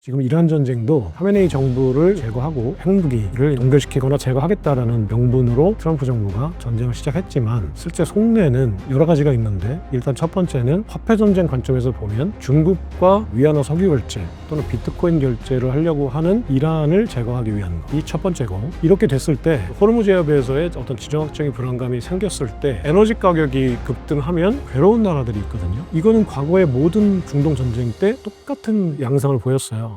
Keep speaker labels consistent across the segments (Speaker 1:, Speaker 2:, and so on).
Speaker 1: 지금 이란 전쟁도 하메네이 정부를 제거하고 핵무기를 연결시키거나 제거하겠다라는 명분으로 트럼프 정부가 전쟁을 시작했지만 실제 속내는 여러 가지가 있는데, 일단 첫 번째는 화폐 전쟁 관점에서 보면 중국과 위안화 석유 결제 또는 비트코인 결제를 하려고 하는 이란을 제거하기 위한 것, 이 첫 번째고, 이렇게 됐을 때 호르무즈 해협에서의 어떤 지정학적인 불안감이 생겼을 때 에너지 가격이 급등하면 괴로운 나라들이 있거든요. 이거는 과거의 모든 중동 전쟁 때 똑같은 양상을 보였어요.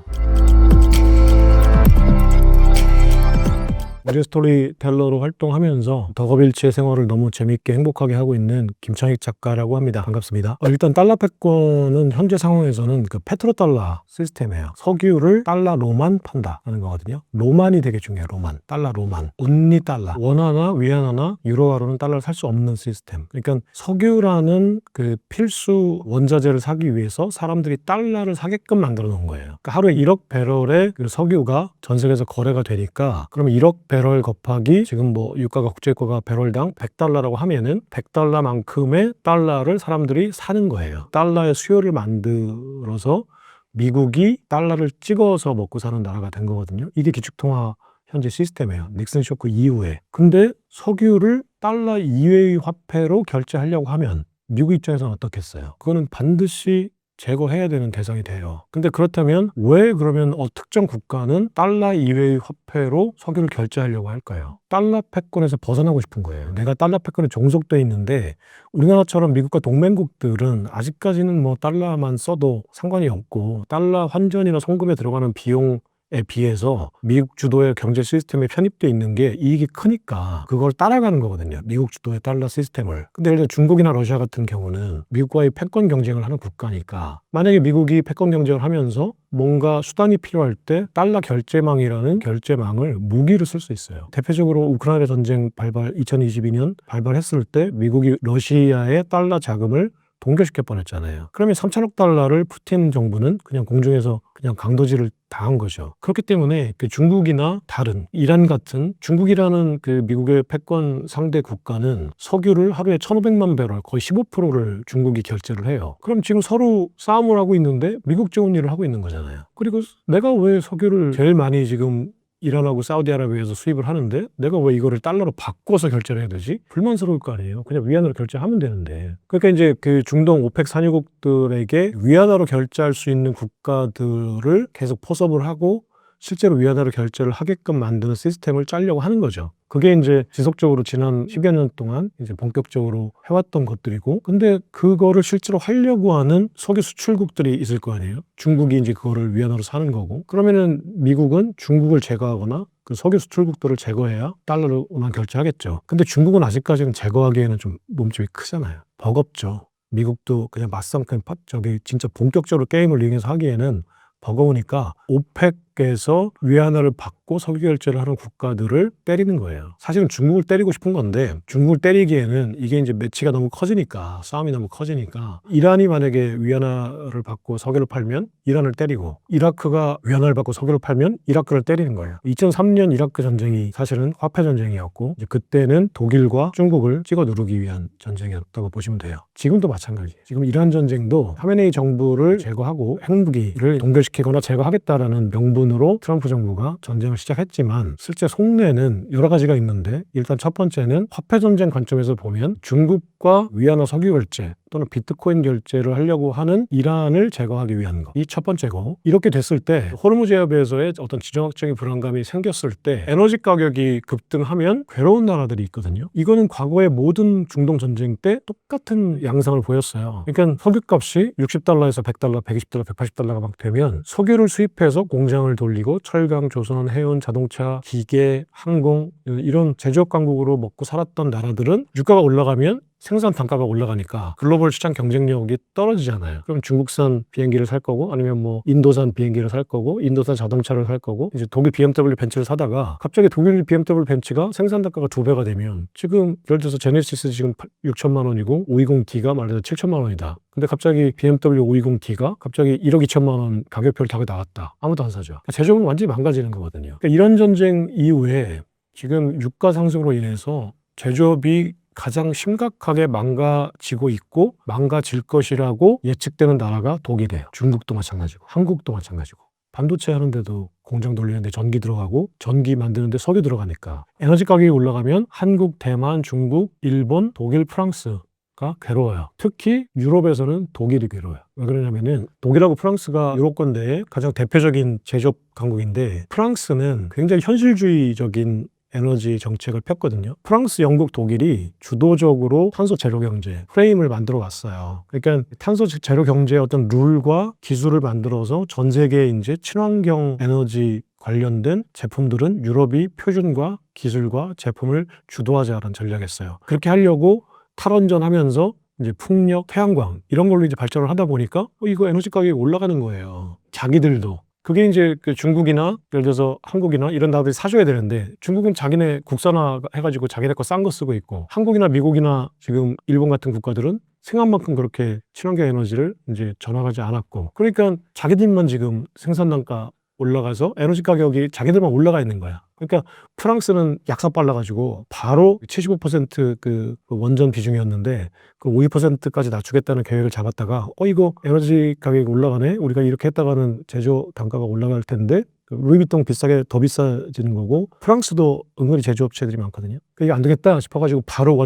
Speaker 1: 미디어 스토리텔러로 활동하면서 덕업일치의 생활을 너무 재밌게 행복하게 하고 있는 김창익 작가라고 합니다. 반갑습니다. 일단 달러 패권은 현재 상황에서는 그 페트로달러 시스템이에요. 석유를 달러로만 판다는 거거든요. 로만이 되게 중요해요. 로만. 달러 로만. 온리 달러. 원화나 위안화나 유로화로는 달러를 살 수 없는 시스템. 그러니까 석유라는 그 필수 원자재를 사기 위해서 사람들이 달러를 사게끔 만들어 놓은 거예요. 그러니까 하루에 1억 배럴의 그 석유가 전 세계에서 거래가 되니까, 그러면 1억 배럴 곱하기 지금 뭐 유가가 국제유가가 배럴당 100달러라고 하면은 100달러만큼의 달러를 사람들이 사는 거예요. 달러의 수요를 만들어서 미국이 달러를 찍어서 먹고 사는 나라가 된 거거든요. 이게 기축통화 현재 시스템이에요. 닉슨 쇼크 이후에. 근데 석유를 달러 이외의 화폐로 결제하려고 하면 미국 입장에서는 어떻겠어요? 그거는 반드시 제거해야 되는 대상이 돼요. 근데 그렇다면 왜 그러면 특정 국가는 달러 이외의 화폐로 석유를 결제하려고 할까요? 달러 패권에서 벗어나고 싶은 거예요. 내가 달러 패권에 종속돼 있는데 우리나라처럼 미국과 동맹국들은 아직까지는 뭐 달러만 써도 상관이 없고, 달러 환전이나 송금에 들어가는 비용 에 비해서 미국 주도의 경제 시스템에 편입되어 있는 게 이익이 크니까 그걸 따라가는 거거든요. 미국 주도의 달러 시스템을. 근데 예를 들어 중국이나 러시아 같은 경우는 미국과의 패권 경쟁을 하는 국가니까, 만약에 미국이 패권 경쟁을 하면서 뭔가 수단이 필요할 때 달러 결제망이라는 결제망을 무기로 쓸 수 있어요. 대표적으로 우크라이나 전쟁 2022년 발발했을 때 미국이 러시아의 달러 자금을 동결시켜 뻔했잖아요. 그러면 3천억 달러를 푸틴 정부는 그냥 공중에서 그냥 강도질을 당한 거죠. 그렇기 때문에 그 중국이나 다른 이란 같은, 중국이라는 그 미국의 패권 상대 국가는 석유를 하루에 1,500만 배럴, 거의 15%를 중국이 결제를 해요. 그럼 지금 서로 싸움을 하고 있는데 미국 좋은 일을 하고 있는 거잖아요. 그리고 내가 왜 석유를 제일 많이 지금 이란하고 사우디아라비아에서 수입을 하는데 내가 왜 이거를 달러로 바꿔서 결제를 해야 되지? 불만스러울 거 아니에요. 그냥 위안화로 결제하면 되는데. 그러니까 이제 그 중동 오펙 산유국들에게 위안화로 결제할 수 있는 국가들을 계속 포섭을 하고 실제로 위안화로 결제를 하게끔 만드는 시스템을 짜려고 하는 거죠. 그게 이제 지속적으로 지난 10여 년 동안 이제 본격적으로 해왔던 것들이고, 근데 그거를 실제로 하려고 하는 석유 수출국들이 있을 거 아니에요. 중국이 이제 그거를 위안화로 사는 거고, 그러면은 미국은 중국을 제거하거나 그 석유 수출국들을 제거해야 달러로만 결제하겠죠. 근데 중국은 아직까지는 제거하기에는 좀 몸집이 크잖아요. 버겁죠. 미국도 그냥 맞상 그냥 저기 진짜 본격적으로 게임을 이용해서 하기에는 버거우니까 오펙에서 위안화를 받고 석유 결제를 하는 국가들을 때리는 거예요. 사실은 중국을 때리고 싶은 건데, 중국을 때리기에는 이게 이제 매치가 너무 커지니까, 싸움이 너무 커지니까, 이란이 만약에 위안화를 받고 석유를 팔면 이란을 때리고, 이라크가 위안화를 받고 석유를 팔면 이라크를 때리는 거예요. 2003년 이라크 전쟁이 사실은 화폐 전쟁이었고, 이제 그때는 독일과 중국을 찍어 누르기 위한 전쟁이었다고 보시면 돼요. 지금도 마찬가지예요. 지금 이란 전쟁도 하메네이 정부를 제거하고 핵무기를 동결시키거나 제거하겠다라는 명분으로 트럼프 정부가 전쟁을 시작했지만 실제 속내는 여러 가지가 있는데, 일단 첫 번째는 화폐 전쟁 관점에서 보면 중국과 위안화 석유 결제 또는 비트코인 결제를 하려고 하는 이란을 제거하기 위한 것, 이 첫 번째고, 이렇게 됐을 때 호르무즈 해협에서의 어떤 지정학적인 불안감이 생겼을 때 에너지 가격이 급등하면 괴로운 나라들이 있거든요. 이거는 과거의 모든 중동 전쟁 때 똑같은 양상을 보였어요. 그러니까 석유값이 60달러에서 100달러, 120달러, 180달러가 막 되면 석유를 수입해서 공장을 돌리고 철강, 조선, 해운, 자동차, 기계, 항공 이런 제조업 강국으로 먹고 살았던 나라들은 유가가 올라가면 생산 단가가 올라가니까 글로벌 시장 경쟁력이 떨어지잖아요. 그럼 중국산 비행기를 살 거고, 아니면 뭐 인도산 비행기를 살 거고, 인도산 자동차를 살 거고, 이제 독일 BMW 벤츠를 사다가 갑자기 독일 BMW 벤츠가 생산 단가가 2배가 되면, 지금 예를 들어서 제네시스 지금 6천만 원이고 520D가 말해서 7천만 원이다. 근데 갑자기 BMW 520D가 갑자기 1억 2천만 원 가격표를 타고 나왔다. 아무도 안 사죠. 제조업은 완전히 망가지는 거거든요. 그러니까 이런 전쟁 이후에 지금 유가 상승으로 인해서 제조업이 가장 심각하게 망가지고 있고 망가질 것이라고 예측되는 나라가 독일이에요. 중국도 마찬가지고 한국도 마찬가지고. 반도체 하는데도 공장 돌리는데 전기 들어가고 전기 만드는데 석유 들어가니까 에너지 가격이 올라가면 한국, 대만, 중국, 일본, 독일, 프랑스가 괴로워요. 특히 유럽에서는 독일이 괴로워요. 왜 그러냐면은 독일하고 프랑스가 유럽권 내에 가장 대표적인 제조업 강국인데 프랑스는 굉장히 현실주의적인 에너지 정책을 폈거든요. 프랑스, 영국, 독일이 주도적으로 탄소 제로 경제 프레임을 만들어 왔어요. 그러니까 탄소 제로 경제의 어떤 룰과 기술을 만들어서 전 세계에 이제 친환경 에너지 관련된 제품들은 유럽이 표준과 기술과 제품을 주도하자는 전략이었어요. 그렇게 하려고 탈원전하면서 이제 풍력, 태양광 이런 걸로 이제 발전을 하다 보니까 이거 에너지 가격이 올라가는 거예요. 자기들도. 그게 이제 그 중국이나 예를 들어서 한국이나 이런 나라들이 사줘야 되는데 중국은 자기네 국산화 해가지고 자기네 거 싼 거 쓰고 있고 한국이나 미국이나 지금 일본 같은 국가들은 생각만큼 그렇게 친환경 에너지를 이제 전환하지 않았고 그러니까 자기들만 지금 생산 단가 올라가서 에너지 가격이 자기들만 올라가 있는 거야. 그러니까 프랑스는 약사 빨라가지고 바로 75% 원전 비중이었는데 그 52%까지 낮추겠다는 계획을 잡았다가 이거 에너지 가격이 올라가네? 우리가 이렇게 했다가는 제조 단가가 올라갈 텐데 루이비통 비싸게 더 비싸지는 거고 프랑스도 은근히 제조업체들이 많거든요. 이게 안 되겠다 싶어가지고 바로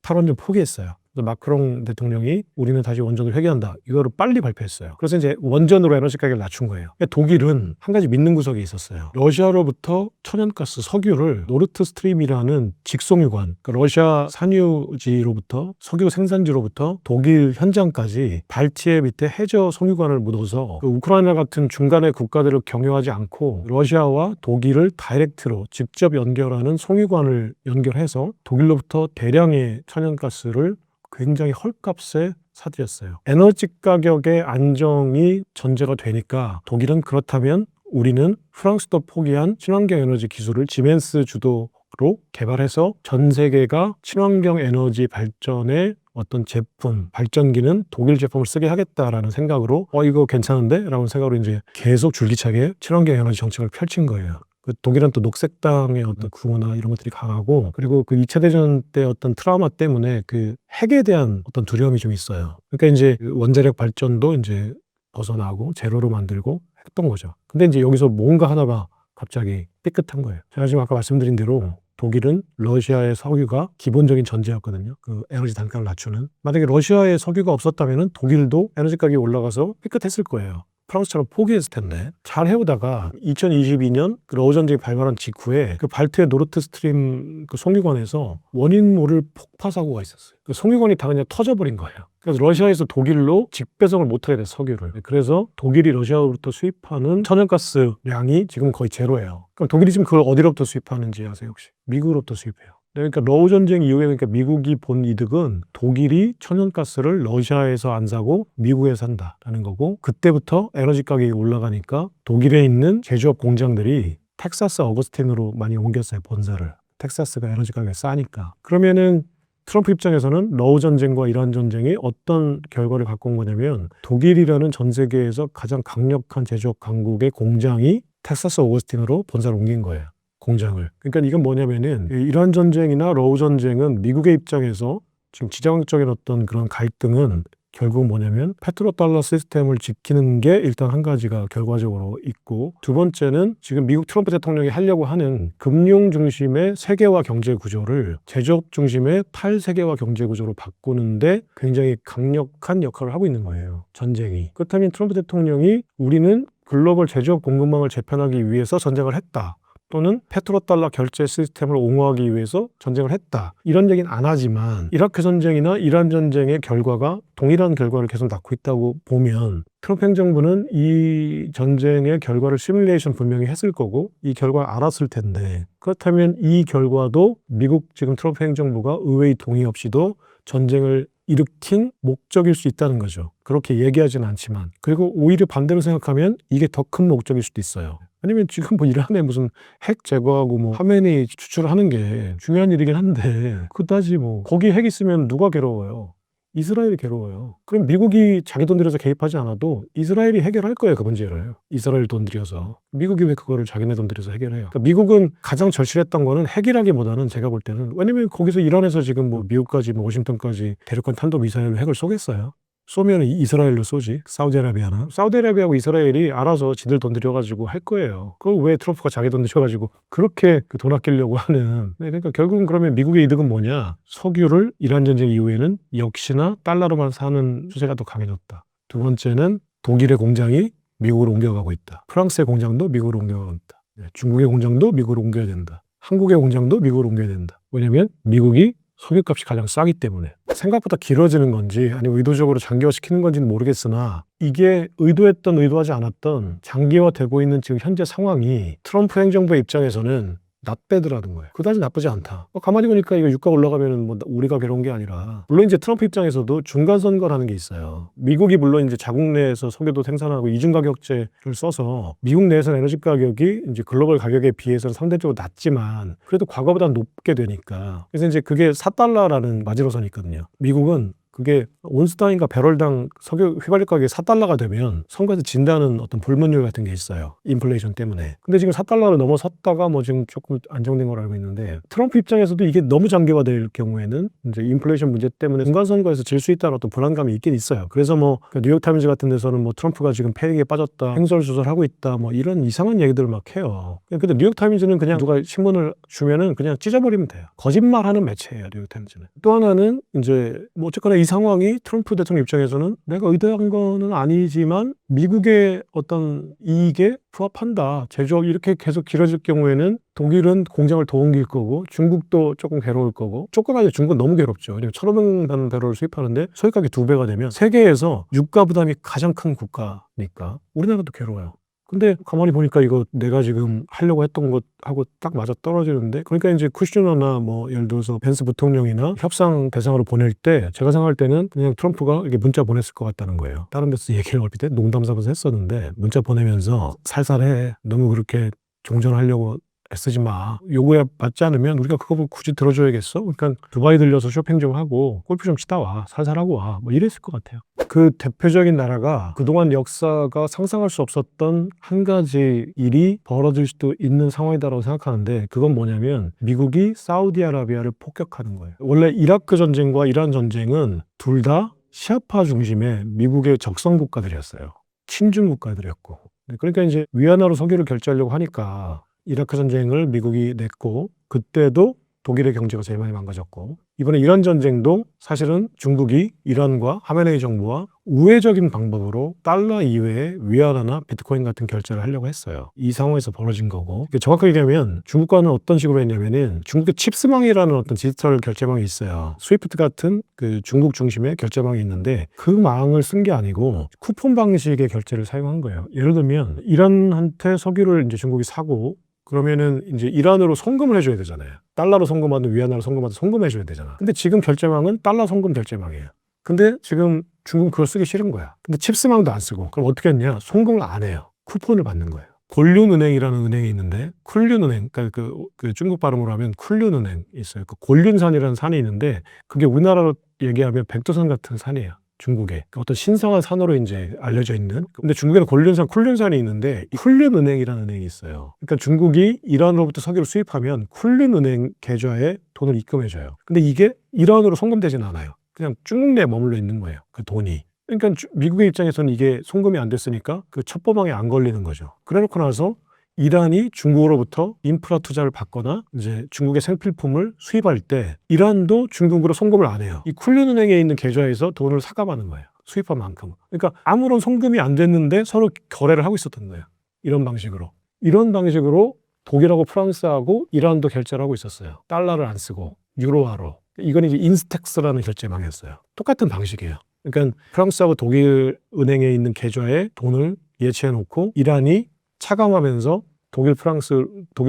Speaker 1: 탈원전 포기했어요. 마크롱 대통령이 우리는 다시 원전을 회귀한다. 이거를 빨리 발표했어요. 그래서 이제 원전으로 에너지 가격을 낮춘 거예요. 독일은 한 가지 믿는 구석이 있었어요. 러시아로부터 천연가스, 석유를 노르트 스트림이라는 직송유관, 그러니까 러시아 산유지로부터 석유 생산지로부터 독일 현장까지 발트해 밑에 해저 송유관을 묻어서 우크라이나 같은 중간의 국가들을 경유하지 않고 러시아와 독일을 다이렉트로 직접 연결하는 송유관을 연결해서 독일로부터 대량의 천연가스를 굉장히 헐값에 사들였어요. 에너지 가격의 안정이 전제가 되니까 독일은 그렇다면 우리는 프랑스도 포기한 친환경 에너지 기술을 지멘스 주도로 개발해서 전 세계가 친환경 에너지 발전의 어떤 제품, 발전기는 독일 제품을 쓰게 하겠다라는 생각으로 이거 괜찮은데? 라는 생각으로 이제 계속 줄기차게 친환경 에너지 정책을 펼친 거예요. 독일은 또 녹색당의 어떤 구호나 이런 것들이 강하고 그리고 그 2차 대전 때 어떤 트라우마 때문에 그 핵에 대한 어떤 두려움이 좀 있어요. 그러니까 이제 원자력 발전도 이제 벗어나고 제로로 만들고 했던 거죠. 근데 이제 여기서 뭔가 하나가 갑자기 삐끗한 거예요. 제가 지금 아까 말씀드린 대로 독일은 러시아의 석유가 기본적인 전제였거든요. 그 에너지 단가를 낮추는. 만약에 러시아의 석유가 없었다면 독일도 에너지 가격이 올라가서 삐끗했을 거예요. 프랑스처럼 포기했을 텐데 잘 해오다가 2022년 러우 전쟁이 발발한 직후에 그 발트의 노르트 스트림 그 송유관에서 원인 모를 폭파 사고가 있었어요. 그 송유관이 다 그냥 터져버린 거예요. 그래서 러시아에서 독일로 직배송을 못하게 돼서 석유를. 그래서 독일이 러시아로부터 수입하는 천연가스 량이 지금 거의 제로예요. 그럼 독일이 지금 그걸 어디로부터 수입하는지 아세요 혹시? 미국으로부터 수입해요. 그러니까 러우 전쟁 이후에 그러니까 미국이 본 이득은 독일이 천연가스를 러시아에서 안 사고 미국에 산다라는 거고 그때부터 에너지 가격이 올라가니까 독일에 있는 제조업 공장들이 텍사스 어거스틴으로 많이 옮겼어요. 본사를. 텍사스가 에너지 가격이 싸니까. 그러면은 트럼프 입장에서는 러우 전쟁과 이란 전쟁이 어떤 결과를 갖고 온 거냐면 독일이라는 전 세계에서 가장 강력한 제조업 강국의 공장이 텍사스 어거스틴으로 본사를 옮긴 거예요. 공장을. 그러니까 이건 뭐냐면은 이란 전쟁이나 러우 전쟁은 미국의 입장에서 지금 지정학적인 어떤 그런 갈등은 결국 뭐냐면 페트로달러 시스템을 지키는 게 일단 한 가지가 결과적으로 있고 두 번째는 지금 미국 트럼프 대통령이 하려고 하는 금융 중심의 세계화 경제 구조를 제조업 중심의 탈세계화 경제 구조로 바꾸는데 굉장히 강력한 역할을 하고 있는 거예요. 전쟁이. 그렇다면 트럼프 대통령이 우리는 글로벌 제조업 공급망을 재편하기 위해서 전쟁을 했다. 또는 페트로달러 결제 시스템을 옹호하기 위해서 전쟁을 했다. 이런 얘기는 안 하지만 이라크 전쟁이나 이란 전쟁의 결과가 동일한 결과를 계속 낳고 있다고 보면 트럼프 행정부는 이 전쟁의 결과를 시뮬레이션 분명히 했을 거고 이 결과를 알았을 텐데 그렇다면 이 결과도 미국 지금 트럼프 행정부가 의회의 동의 없이도 전쟁을 일으킨 목적일 수 있다는 거죠. 그렇게 얘기하지는 않지만. 그리고 오히려 반대로 생각하면 이게 더 큰 목적일 수도 있어요. 아니면 지금 뭐 이란에 무슨 핵 제거하고 뭐 하메니 추출하는 게 중요한 일이긴 한데 그다지 뭐 거기 핵 있으면 누가 괴로워요? 이스라엘이 괴로워요. 그럼 미국이 자기 돈 들여서 개입하지 않아도 이스라엘이 해결할 거예요, 그 문제를. 이스라엘 돈 들여서. 미국이 왜 그거를 자기네 돈 들여서 해결해요? 그러니까 미국은 가장 절실했던 거는 핵이라기보다는 제가 볼 때는 왜냐면 거기서 이란에서 지금 뭐 미국까지 뭐 워싱턴까지 대륙간 탄도 미사일로 핵을 쏘겠어요? 쏘면 이스라엘로 쏘지. 사우디아라비아나. 사우디아라비아하고 이스라엘이 알아서 지들 돈 들여가지고 할 거예요. 그걸 왜 트럼프가 자기 돈 들여가지고 그렇게 그 돈 아끼려고 하는. 그러니까 결국은 그러면 미국의 이득은 뭐냐. 석유를 이란 전쟁 이후에는 역시나 달러로만 사는 추세가 더 강해졌다. 두 번째는 독일의 공장이 미국으로 옮겨가고 있다. 프랑스의 공장도 미국으로 옮겨가고 있다. 중국의 공장도 미국으로 옮겨야 된다. 한국의 공장도 미국으로 옮겨야 된다. 왜냐면 미국이 석유값이 가장 싸기 때문에. 생각보다 길어지는 건지 아니면 의도적으로 장기화시키는 건지는 모르겠으나 이게 의도했던 의도하지 않았던 장기화되고 있는 지금 현재 상황이 트럼프 행정부의 입장에서는 낫배드라는 거예요. 그다지 나쁘지 않다. 가만히 보니까 이거 유가 올라가면은 뭐 우리가 괴로운 게 아니라 물론 이제 트럼프 입장에서도 중간 선거라는 게 있어요. 미국이 물론 이제 자국 내에서 석유도 생산하고 이중 가격제를 써서 미국 내에서 에너지 가격이 이제 글로벌 가격에 비해서는 상대적으로 낮지만 그래도 과거보다 높게 되니까 그래서 이제 그게 4달러라는 마지노선이 있거든요. 미국은 그게 온스당인가 배럴당 석유 휘발유 가격이 4달러가 되면 선거에서 진다는 어떤 불문율 같은 게 있어요. 인플레이션 때문에. 근데 지금 4달러를 넘어섰다가 뭐 지금 조금 안정된 걸 알고 있는데 트럼프 입장에서도 이게 너무 장기화될 경우에는 이제 인플레이션 문제 때문에 중간 선거에서 질 수 있다는 어떤 불안감이 있긴 있어요. 그래서 뭐 뉴욕타임즈 같은 데서는 뭐 트럼프가 지금 패닉에 빠졌다, 횡설수설하고 있다, 뭐 이런 이상한 얘기들을 막 해요. 근데 뉴욕타임즈는 그냥 누가 신문을 주면은 그냥 찢어버리면 돼요. 거짓말하는 매체예요, 뉴욕타임즈는. 또 하나는 이제 뭐 어쨌거나 이 상황이 트럼프 대통령 입장에서는 내가 의도한 거는 아니지만 미국의 어떤 이익에 부합한다. 제조업 이렇게 계속 길어질 경우에는 독일은 공장을 더 옮길 거고 중국도 조금 괴로울 거고 조금 아니라 중국은 너무 괴롭죠. 왜냐면 1,500만 배럴을 수입하는데 석유가격이 2배가 되면 세계에서 유가 부담이 가장 큰 국가니까 우리나라도 괴로워요. 근데 가만히 보니까 이거 내가 지금 하려고 했던 것하고 딱 맞아 떨어지는데 그러니까 이제 쿠슈너나 뭐 예를 들어서 펜스 부통령이나 협상 대상으로 보낼 때 제가 생각할 때는 그냥 트럼프가 이렇게 문자 보냈을 것 같다는 거예요. 다른 데서 얘기를 얼핏 농담 삼아서 했었는데 문자 보내면서 살살해. 너무 그렇게 종전하려고 애쓰지 마. 요구에 맞지 않으면 우리가 그거 굳이 들어줘야겠어? 그러니까 두바이 들려서 쇼핑 좀 하고 골프 좀 치다 와. 살살하고 와. 뭐 이랬을 것 같아요. 그 대표적인 나라가 그동안 역사가 상상할 수 없었던 한 가지 일이 벌어질 수도 있는 상황이다라고 생각하는데 그건 뭐냐면 미국이 사우디아라비아를 폭격하는 거예요. 원래 이라크 전쟁과 이란 전쟁은 둘 다 시아파 중심의 미국의 적성 국가들이었어요. 친중 국가들이었고. 그러니까 이제 위안화로 석유를 결제하려고 하니까 이라크 전쟁을 미국이 냈고 그때도 독일의 경제가 제일 많이 망가졌고 이번에 이란 전쟁도 사실은 중국이 이란과 하메네이 정부와 우회적인 방법으로 달러 이외에 위안화나 비트코인 같은 결제를 하려고 했어요. 이 상황에서 벌어진 거고 정확하게 얘기하면 중국과는 어떤 식으로 했냐면은 중국의 칩스망이라는 어떤 디지털 결제망이 있어요. 스위프트 같은 그 중국 중심의 결제망이 있는데 그 망을 쓴 게 아니고 쿠폰 방식의 결제를 사용한 거예요. 예를 들면 이란한테 석유를 이제 중국이 사고 그러면은 이제 이란으로 송금을 해줘야 되잖아요. 달러로 송금하든 위안화로 송금하든 송금해줘야 되잖아. 근데 지금 결제망은 달러 송금 결제망이에요. 근데 지금 중국은 그걸 쓰기 싫은 거야. 근데 칩스망도 안 쓰고. 그럼 어떻게 했냐? 송금을 안 해요. 쿠폰을 받는 거예요. 골륜은행이라는 은행이 있는데 쿨륜은행, 그러니까 그 중국 발음으로 하면 쿨륜은행이 있어요. 그 골륜산이라는 산이 있는데 그게 우리나라로 얘기하면 백두산 같은 산이에요. 중국에 어떤 신성한 산으로 이제 알려져 있는. 근데 중국에는 골륜산, 쿨륜산이 있는데 쿨륜은행이라는 은행이 있어요. 그러니까 중국이 이란으로부터 석유를 수입하면 쿨륜은행 계좌에 돈을 입금해줘요. 근데 이게 이란으로 송금되진 않아요. 그냥 중국 내에 머물러 있는 거예요. 그 돈이. 그러니까 미국의 입장에서는 이게 송금이 안 됐으니까 그 첩보망에 안 걸리는 거죠. 그래놓고 나서 이란이 중국으로부터 인프라 투자를 받거나 이제 중국의 생필품을 수입할 때 이란도 중국으로 송금을 안 해요. 이 쿨륜은행에 있는 계좌에서 돈을 삭감하는 거예요. 수입한 만큼. 그러니까 아무런 송금이 안 됐는데 서로 거래를 하고 있었던 거예요. 이런 방식으로. 이런 방식으로 독일하고 프랑스하고 이란도 결제를 하고 있었어요. 달러를 안 쓰고 유로화로. 이건 이제 인스텍스라는 결제망이었어요. 똑같은 방식이에요. 그러니까 프랑스하고 독일 은행에 있는 계좌에 돈을 예치해 놓고 이란이 차감하면서 독일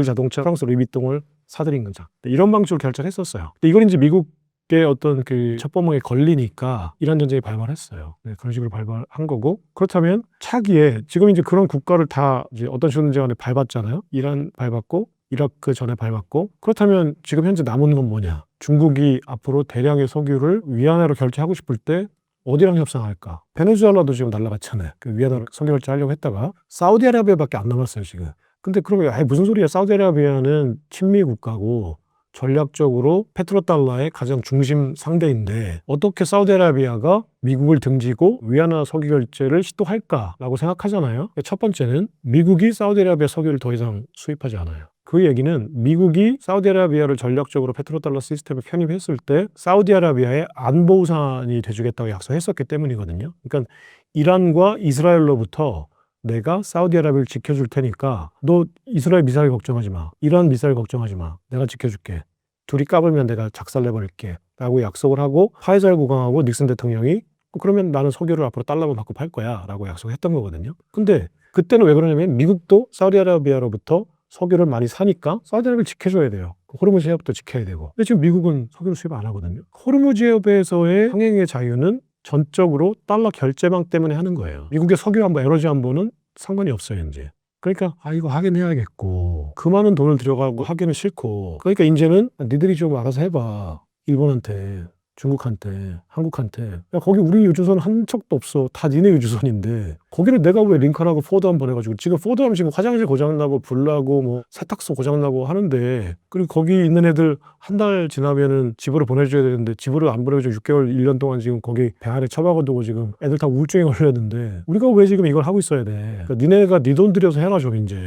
Speaker 1: 자동차, 프랑스 루이비통을 사들인 거죠. 이런 방식으로 결제를 했었어요. 근데 이걸 이제 미국의 어떤 그 첩보망에 걸리니까 이란 전쟁이 발발했어요. 네, 그런 식으로 발발한 거고 그렇다면 차기에 지금 이제 그런 국가를 다 이제 어떤 식으로든지 간에 밟았잖아요. 이란 밟았고 이라크 전에 밟았고 그렇다면 지금 현재 남은 건 뭐냐? 중국이 앞으로 대량의 석유를 위안화로 결제하고 싶을 때 어디랑 협상할까? 베네수엘라도 지금 날라갔잖아요. 그 위안화로 석유 결제하려고 했다가 사우디아라비아밖에 안 남았어요 지금. 근데 그러면 무슨 소리야? 사우디아라비아는 친미 국가고 전략적으로 페트로달러의 가장 중심 상대인데 어떻게 사우디아라비아가 미국을 등지고 위안화 석유 결제를 시도할까라고 생각하잖아요. 첫 번째는 미국이 사우디아라비아 석유를 더 이상 수입하지 않아요. 그 얘기는 미국이 사우디아라비아를 전략적으로 페트로달러 시스템에 편입했을 때 사우디아라비아의 안보 우산이 돼주겠다고 약속했었기 때문이거든요. 그러니까 이란과 이스라엘로부터 내가 사우디아라비아를 지켜줄 테니까 너 이스라엘 미사일 걱정하지 마. 이란 미사일 걱정하지 마. 내가 지켜줄게. 둘이 까불면 내가 작살내버릴게. 라고 약속을 하고 화해자를 구강하고 닉슨 대통령이 그러면 나는 석유를 앞으로 달러만 받고 팔 거야 라고 약속했던 거거든요. 근데 그때는 왜 그러냐면 미국도 사우디아라비아로부터 석유를 많이 사니까 사우디아라비아를 지켜줘야 돼요. 호르무즈 해협도 지켜야 되고. 근데 지금 미국은 석유를 수입 안 하거든요. 호르무즈 해협에서의 항행의 자유는 전적으로 달러 결제망 때문에 하는 거예요. 미국의 석유 안보, 에너지 안보는 상관이 없어요, 이제. 그러니까 이거 확인해야겠고 그 많은 돈을 들여가고 하기는 싫고 그러니까 이제는 니들이 좀 알아서 해봐. 일본한테, 중국한테, 한국한테 야 거기 우리 유조선 한 척도 없어. 다 니네 유조선인데 거기를 내가 왜 링컨하고 포드함 보내가지고 지금 포드함 지금 화장실 고장나고 불나고 뭐 세탁소 고장나고 하는데 그리고 거기 있는 애들 한 달 지나면은 집으로 보내줘야 되는데 집으로 안 보내줘 6개월 1년 동안 지금 거기 배 안에 처박아두고 지금 애들 다 우울증에 걸렸는데 우리가 왜 지금 이걸 하고 있어야 돼. 그러니까 니네가 니 돈 들여서 해라 좀 이제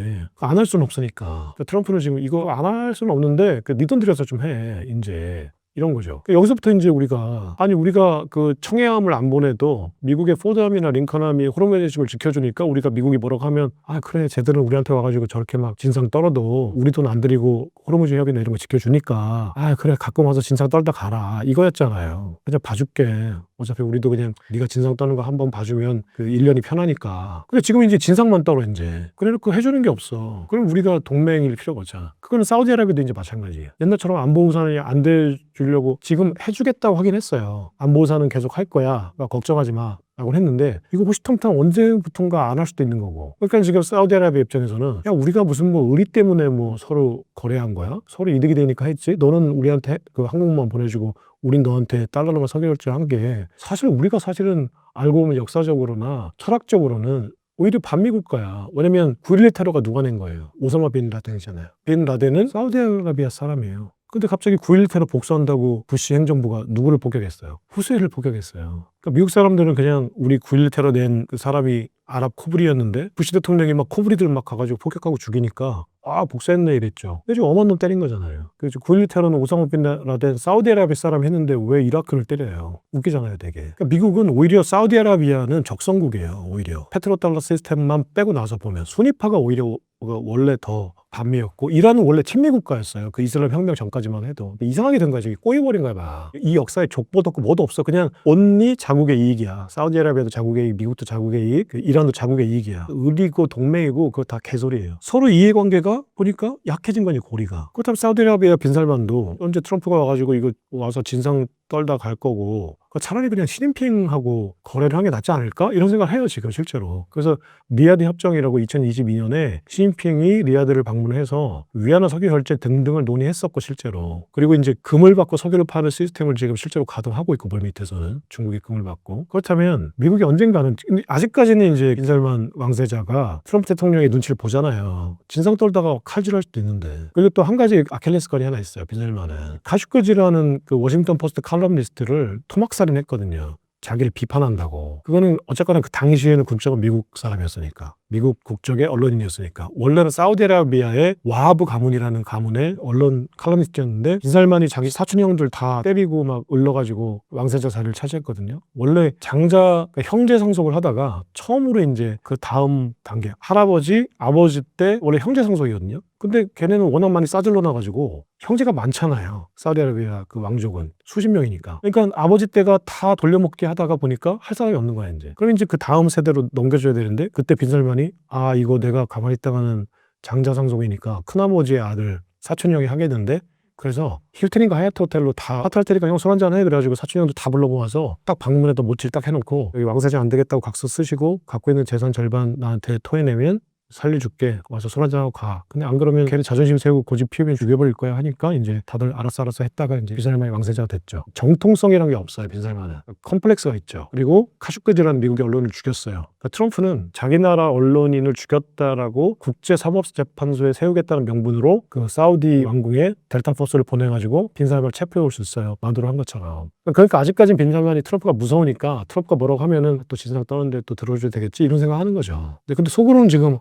Speaker 1: 안 할 수는 없으니까 그러니까 트럼프는 지금 이거 안 할 수는 없는데 니 돈 들여서 좀 해 이제 이런 거죠. 여기서부터 이제 우리가 그 청해함을 안 보내도 미국의 포드함이나 링컨함이 호르무즈해협을 지켜주니까 우리가 미국이 뭐라고 하면 그래 쟤들은 우리한테 와가지고 저렇게 막 진상 떨어도 우리 돈 안 들이고 호르무즈 해협이나 이런 거 지켜주니까 그래 가끔 와서 진상 떨다 가라 이거였잖아요. 그냥 봐줄게. 어차피 우리도 그냥 네가 진상 떠는 거 한번 봐주면 그 1년이 편하니까. 근데 지금 이제 진상만 떨어 이제. 그래놓고 해주는 게 없어. 그럼 우리가 동맹일 필요가 없잖아. 그거는 사우디아라비아도 이제 마찬가지예요. 옛날처럼 안보우산이 안 돼주려고 지금 해주겠다고 하긴 했어요. 안보우산은 계속 할 거야. 걱정하지 마. 라고 했는데 이거 호시탐탐 언제부턴가 안 할 수도 있는 거고. 그러니까 지금 사우디아라비아 입장에서는 야 우리가 무슨 뭐 의리 때문에 뭐 서로 거래한 거야? 서로 이득이 되니까 했지. 너는 우리한테 그 항공모함 보내주고 우린 너한테 달러로만 석유 결제한 게 사실 우리가 사실은 알고 보면 역사적으로나 철학적으로는 오히려 반미국가야. 왜냐면 9.11 테러가 누가 낸 거예요? 오사마 빈 라덴이잖아요. 빈 라덴은 사우디아라비아 사람이에요. 근데 갑자기 9.11 테러 복수한다고 부시 행정부가 누구를 폭격했어요? 후세인을 폭격했어요. 그러니까 미국 사람들은 그냥 우리 9.11 테러 낸 그 사람이 아랍 코브리였는데 부시 대통령이 막 코브리들 막 가가지고 폭격하고 죽이니까 복수했네 이랬죠. 근데 지금 엄한 놈 때린 거잖아요. 그래서 9.11 테러는 오사마 빈 라덴 사우디아라비아 사람 했는데 왜 이라크를 때려요? 웃기잖아요 되게. 그러니까 미국은 오히려 사우디아라비아는 적성국이에요. 오히려 페트로달러 시스템만 빼고 나서 보면 순위파가 오히려 원래 더 반미였고 이란은 원래 친미국가였어요. 그 이슬람 혁명 전까지만 해도. 이상하게 된 거야. 저기 꼬여버린 거야 막. 이 역사에 족보도 없고 뭐도 없어. 그냥 온리 자국의 이익이야. 사우디아라비아도 자국의 이익, 미국도 자국의 이익, 이란도 자국의 이익이야. 의리고 동맹이고 그거 다 개소리예요. 서로 이해관계가 보니까 약해진 거니 고리가. 그렇다면 사우디아라비아 빈살만도 언제 트럼프가 와가지고 이거 와서 진상 떨다 갈 거고 차라리 그냥 시진핑하고 거래를 하는 게 낫지 않을까? 이런 생각을 해요 지금 실제로. 그래서 리야드 협정이라고 2022년에 시진핑이 리야드를 방문해서 위안화 석유 결제 등등을 논의했었고 실제로. 그리고 이제 금을 받고 석유를 파는 시스템을 지금 실제로 가동하고 있고 물밑에서는 중국이 금을 받고. 그렇다면 미국이 언젠가는 아직까지는 이제 빈살만 왕세자가 트럼프 대통령의 눈치를 보잖아요. 진상 떨다가 칼질할 수도 있는데. 그리고 또 한 가지 아킬레스건이 하나 있어요. 빈살만은 카슈크지라는 그 워싱턴 포스트 칼럼니스트를 토막살인했거든요. 자기를 비판한다고. 그거는 어쨌거나 그 당시에는 국적은 미국 사람이었으니까. 미국 국적의 언론인이었으니까. 원래는 사우디아라비아의 와하브 가문이라는 가문의 언론 칼럼니스트였는데 빈살만이 자기 사촌 형들 다 때리고 막 을러가지고 왕세자 자리를 차지했거든요. 원래 장자 형제 상속을 하다가 처음으로 이제 그 다음 단계 할아버지, 아버지 때 원래 형제 상속이거든요. 근데 걔네는 워낙 많이 싸질러 놔가지고 형제가 많잖아요. 사우디아라비아 그 왕족은 수십 명이니까. 그러니까 아버지 때가 다 돌려먹기 하다가 보니까 할 사람이 없는 거야 이제. 그럼 이제 그 다음 세대로 넘겨줘야 되는데 그때 빈살만이 이거 내가 가만히 있다가는 장자 상속이니까 큰아버지의 아들 사촌 형이 하겠는데 그래서 힐튼인가 하얏트 호텔로 다 파트할 테니까 형 술 한잔 해 그래가지고 사촌 형도 다 불러모아서 딱 방문에다 모칠 딱 해놓고 여기 왕세자 안 되겠다고 각서 쓰시고 갖고 있는 재산 절반 나한테 토해내면 살려줄게. 와서 술 한잔하고 가. 근데 안 그러면 걔를 자존심 세우고 고집 피우면 죽여버릴 거야 하니까 이제 다들 알았어 했다가 이제 빈살만이 왕세자가 됐죠. 정통성이라는 게 없어요. 빈살만은. 컴플렉스가 있죠. 그리고 카슈크지라는 미국의 언론을 죽였어요. 그러니까 트럼프는 자기 나라 언론인을 죽였다라고 국제사법재판소에 세우겠다는 명분으로 그 사우디 왕궁에 델타 포스를 보내가지고 빈살만을 체포해 올 수 있어요. 마두로 한 것처럼. 그러니까 아직까지는 빈살만이 트럼프가 무서우니까 트럼프가 뭐라고 하면은 또 지사장 떠는데 또 들어줘야 되겠지 이런 생각하는 거죠. 근데 속으로는 지금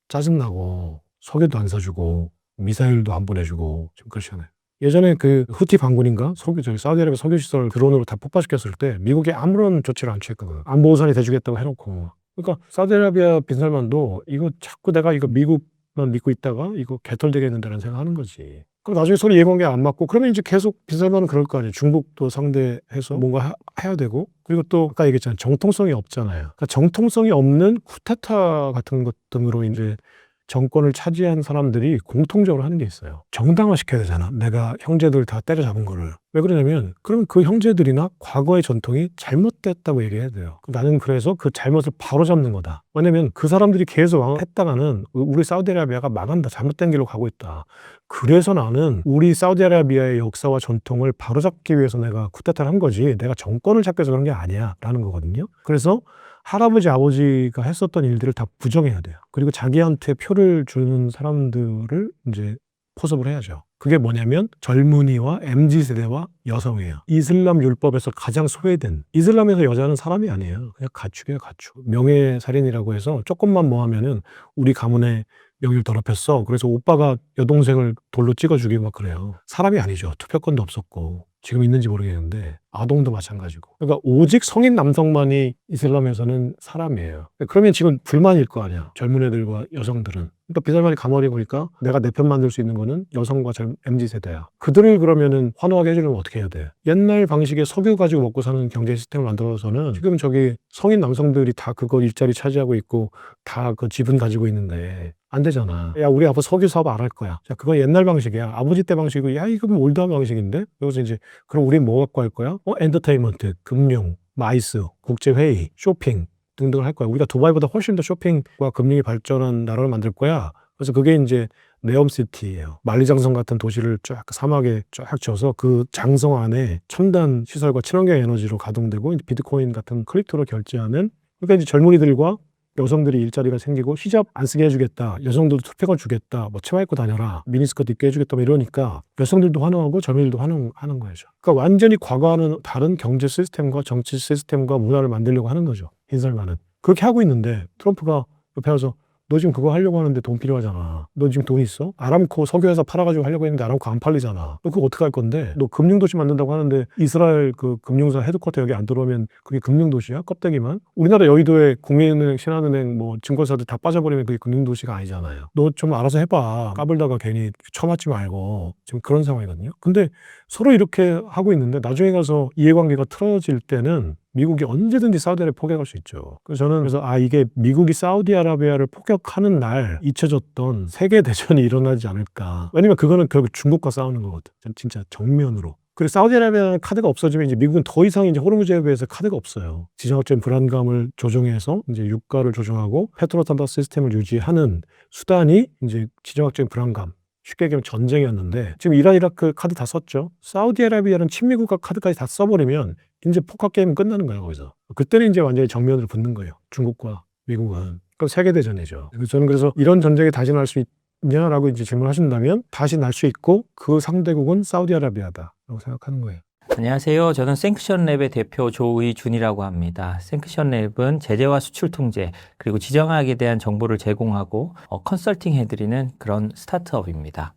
Speaker 1: 짜증나고 석유도 안 사주고 미사일도 안 보내주고 지금 그러시잖아요. 예전에 그 후티 반군인가 사우디아라비아 석유시설 드론으로 다 폭파시켰을 때 미국이 아무런 조치를 안 취했거든. 안보우산이 돼주겠다고 해놓고. 그러니까 사우디아라비아 빈살만도 이거 자꾸 내가 이거 미국만 믿고 있다가 이거 개털되겠는다는 생각하는 거지. 그럼 나중에 서로 이해관계 안 맞고 그러면 이제 계속 빈살만은 그럴 거 아니에요. 중국도 상대해서 뭔가 해야 되고 그리고 또 아까 얘기했잖아요. 정통성이 없잖아요. 그러니까 정통성이 없는 쿠데타 같은 것 등으로 이제 정권을 차지한 사람들이 공통적으로 하는 게 있어요. 정당화시켜야 되잖아. 내가 형제들 다 때려잡은 거를. 왜 그러냐면 그럼 그 형제들이나 과거의 전통이 잘못됐다고 얘기해야 돼요. 나는 그래서 그 잘못을 바로잡는 거다. 왜냐면 그 사람들이 계속 했다가는 우리 사우디아라비아가 망한다. 잘못된 길로 가고 있다. 그래서 나는 우리 사우디아라비아의 역사와 전통을 바로잡기 위해서 내가 쿠데타를 한 거지 내가 정권을 잡기 위해서 그런 게 아니야 라는 거거든요. 그래서 할아버지 아버지가 했었던 일들을 다 부정해야 돼요. 그리고 자기한테 표를 주는 사람들을 이제 포섭을 해야죠. 그게 뭐냐면 젊은이와 MZ세대와 여성이에요. 이슬람 율법에서 가장 소외된, 이슬람에서 여자는 사람이 아니에요. 그냥 가축이에요. 가축. 명예살인이라고 해서 조금만 뭐 하면은 우리 가문의 명예를 더럽혔어. 그래서 오빠가 여동생을 돌로 찍어 죽이고 막 그래요. 사람이 아니죠. 투표권도 없었고 지금 있는지 모르겠는데 아동도 마찬가지고. 그러니까 오직 성인 남성만이 이슬람에서는 사람이에요. 그러면 지금 불만일 거 아니야. 젊은 애들과 여성들은. 그러니까 빈살만이 가만히 보니까 내가 내 편 만들 수 있는 거는 여성과 MZ세대야. 그들을 그러면은 환호하게 해주려면 어떻게 해야 돼? 옛날 방식의 석유 가지고 먹고 사는 경제 시스템을 만들어서는 지금 저기 성인 남성들이 다 그거 일자리 차지하고 있고 다 그 지분 가지고 있는데 안 되잖아. 야, 우리 아빠 석유 사업 안 할 거야. 자, 그거 옛날 방식이야. 아버지 때 방식이고, 야, 이거 올드한 방식인데? 그래서 이제, 그럼 우리 뭐 갖고 할 거야? 엔터테인먼트, 금융, 마이스, 국제회의, 쇼핑 등등을 할 거야. 우리가 두바이보다 훨씬 더 쇼핑과 금융이 발전한 나라를 만들 거야. 그래서 그게 이제 네옴시티예요. 만리장성 같은 도시를 쫙 사막에 쫙 쳐서 그 장성 안에 첨단 시설과 친환경 에너지로 가동되고 비트코인 같은 크립토로 결제하는 그러니까 이제 젊은이들과 여성들이 일자리가 생기고 히잡 안 쓰게 해주겠다. 여성들도 투표권 주겠다. 뭐 치마 입고 다녀라. 미니스커트 입게 해주겠다. 뭐 이러니까 여성들도 환호하고 젊은이들도 환호하는 거죠. 그러니까 완전히 과거와는 다른 경제 시스템과 정치 시스템과 문화를 만들려고 하는 거죠. 빈살만은. 그렇게 하고 있는데 트럼프가 옆에 와서 너 지금 그거 하려고 하는데 돈 필요하잖아. 너 지금 돈 있어? 아람코 석유회사 팔아가지고 하려고 했는데 아람코 안 팔리잖아. 너 그거 어떻게 할 건데? 너 금융도시 만든다고 하는데 이스라엘 그 금융사 헤드쿼터 여기 안 들어오면 그게 금융도시야? 껍데기만? 우리나라 여의도에 국민은행, 신한은행, 뭐 증권사들 다 빠져버리면 그게 금융도시가 아니잖아요. 너 좀 알아서 해봐. 까불다가 괜히 처맞지 말고. 지금 그런 상황이거든요. 근데 서로 이렇게 하고 있는데 나중에 가서 이해관계가 틀어질 때는 미국이 언제든지 사우디아라비아를 폭격할 수 있죠. 그래서 저는 이게 미국이 사우디아라비아를 폭격하는 날 잊혀졌던 세계대전이 일어나지 않을까. 왜냐면 그거는 결국 중국과 싸우는 거거든. 진짜 정면으로. 그리고 사우디아라비아는 카드가 없어지면 이제 미국은 더 이상 이제 호르무즈 해협에서 카드가 없어요. 지정학적인 불안감을 조정해서 이제 유가를 조정하고 페트로탄다 시스템을 유지하는 수단이 이제 지정학적인 불안감. 쉽게 얘기하면 전쟁이었는데 지금 이란 이라크 카드 다 썼죠. 사우디아라비아는 친미국가 카드까지 다 써버리면 이제 포커 게임은 끝나는 거예요. 거기서. 그때는 이제 완전히 정면으로 붙는 거예요. 중국과 미국은. 그럼 세계대전이죠. 저는 그래서 이런 전쟁이 다시 날 수 있냐라고 이제 질문하신다면 다시 날 수 있고 그 상대국은 사우디아라비아다라고 생각하는 거예요.
Speaker 2: 안녕하세요. 저는 생크션랩의 대표 조의준이라고 합니다. 생크션랩은 제재와 수출 통제 그리고 지정학에 대한 정보를 제공하고 컨설팅 해드리는 그런 스타트업입니다.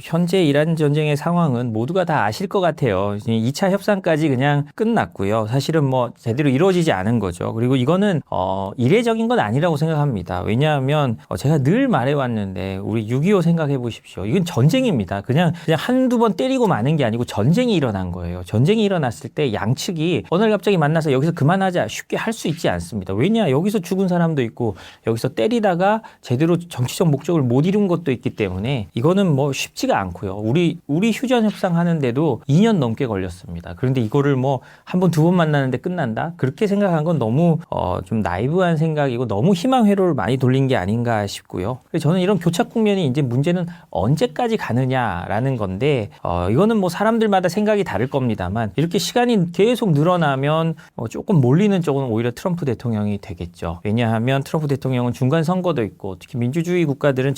Speaker 2: 현재 이란 전쟁의 상황은 모두가 다 아실 것 같아요. 2차 협상까지 그냥 끝났고요. 사실은 뭐 제대로 이루어지지 않은 거죠. 그리고 이거는 이례적인 건 아니라고 생각합니다. 왜냐하면 제가 늘 말해왔는데 우리 6.25 생각해 보십시오. 이건 전쟁입니다. 그냥 한두 번 때리고 마는 게 아니고 전쟁이 일어난 거예요. 전쟁이 일어났을 때 양측이 어느 날 갑자기 만나서 여기서 그만하자 쉽게 할 수 있지 않습니다. 왜냐? 여기서 죽은 사람도 있고 여기서 때리다가 제대로 정치적 목적을 못 이룬 것도 있기 때문에 이거는 뭐 쉽지가 않고요. 우리 휴전 협상 하는데도 2년 넘게 걸렸습니다. 그런데 이거를 뭐 한 번, 두 번 만나는데 끝난다? 그렇게 생각한 건 너무 좀 나이브한 생각이고 너무 희망 회로를 많이 돌린 게 아닌가 싶고요. 그래서 저는 이런 교착 국면이 이제 문제는 언제까지 가느냐라는 건데 이거는 뭐 사람들마다 생각이 다를 겁니다만 이렇게 시간이 계속 늘어나면 조금 몰리는 쪽은 오히려 트럼프 대통령이 되겠죠. 왜냐하면 트럼프 대통령은 중간 선거도 있고 특히 민주주의 국가들은